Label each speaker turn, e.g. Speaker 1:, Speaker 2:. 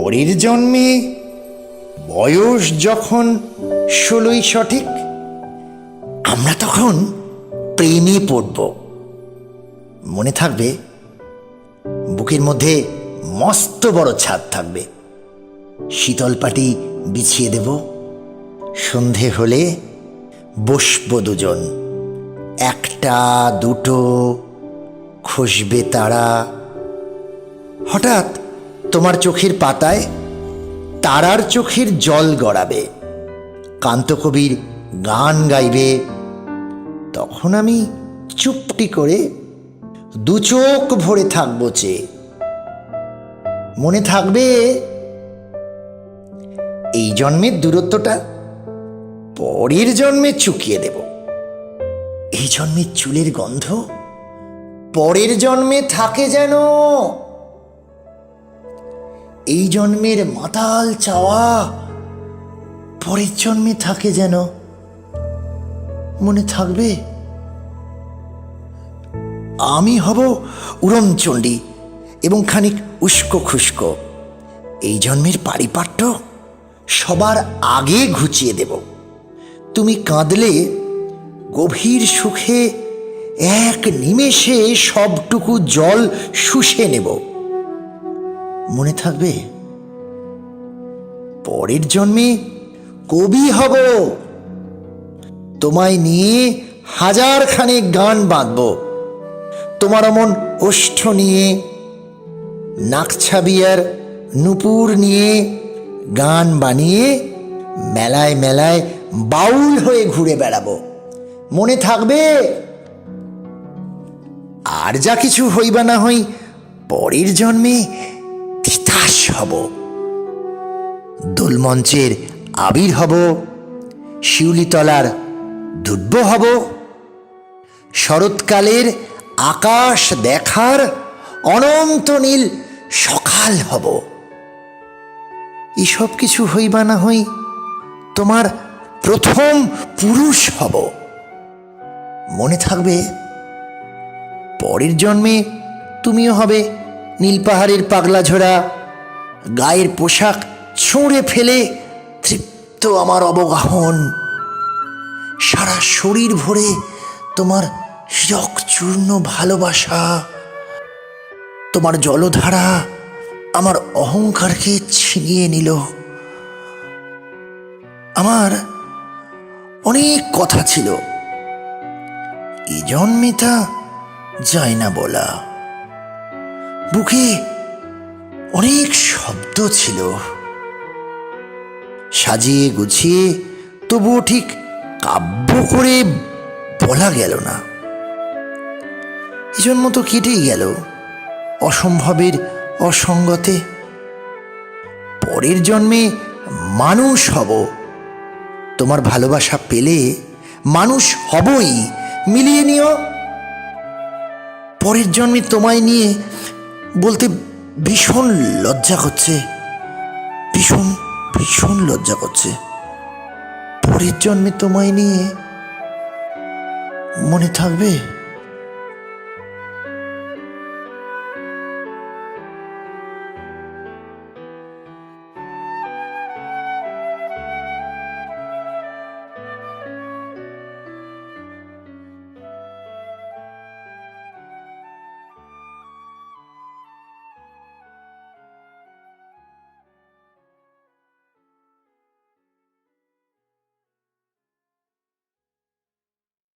Speaker 1: পরের জন্মে বয়স যখন 16ই সঠিক, আমরা তখন প্রেমে পড়ব। মনে থাকবে, বুকের মধ্যে মস্ত বড় ছাদ থাকবে, শীতল পাটি বিছিয়ে দেব, সন্ধে হলে বসবো দুজন, একটা দুটো খসবে তারা। হঠাৎ তোমার চোখের পাতায় তারার চোখের জল গড়াবে, কান্তকবির গান গাইবে। তখন আমি চুপটি করে দু চোখ ভরে থাকবো চেয়ে। মনে থাকবে, এই জন্মের দূরত্বটা পরের জন্মে চুকিয়ে দেব। এই জন্মের চুলের গন্ধ পরের জন্মে থাকে যেন, এই জন্মের মাতাল চাওয়া পরের জন্মে থাকে যেন। মনে থাকবে, আমি হব উড়নচণ্ডী এবং খানিক উস্কো খুস্কো। এই জন্মের পারিপাট্য সবার আগে ঘুচিয়ে দেব। তুমি কাঁদলে গভীর সুখে এক নিমেষে সবটুকু জল শুষে নেব। মনে থাকবে, পরের জন্মে কবি হব, তোমায় নিয়ে হাজারখানেক গান বাঁধব। তোমার অমন ওষ্ঠ নিয়ে, নাকছাবিয়ার নুপুর নিয়ে গান বানিয়ে মেলায় মেলায় বাউল হয়ে ঘুরে বেড়াবো। মনে থাকবে, আর যা কিছু হইবা না হই, পরের জন্মে তিতাস হব, দোলমঞ্চের আবির হব, শিউলিতলার দুর্ব হব, শরৎকালের আকাশ দেখার অনন্ত নীল সকাল হব। এসব কিছু হইবা না হই, তোমার প্রথম পুরুষ হব। মনে থাকবে, পরের জন্মে তুমিও হবে নীলপাহাড়ের পাগলা ঝোড়া, গায়ের পোশাক ছুঁড়ে ফেলে তৃপ্ত আমার অবগাহন, সারা শরীর ভরে তোমার হীরক চূর্ণ ভালোবাসা। তোমার জলধারা আমার অহংকারকে ছিনিয়ে নিল। আমার অনেক কথা ছিল, এ জন্মে তা যায় না বলা। বুকে অনেক শব্দ ছিল, সাজিয়ে গুছিয়ে তবুও ঠিক কাব্য করে বলা গেল না। এ জন্ম তো কেটেই গেল অসম্ভবের অসঙ্গতে। পরের জন্মে মানুষ হব, তোমার ভালোবাসা পেলে মানুষ হবই, মিলিয়ে নিও। পরের জন্মে তোমায় নিয়ে বলতে ভীষণ লজ্জা করছে, ভীষণ ভীষণ লজ্জা করছে। পরের জন্মে তোমায় নিয়ে, মনে থাকবে?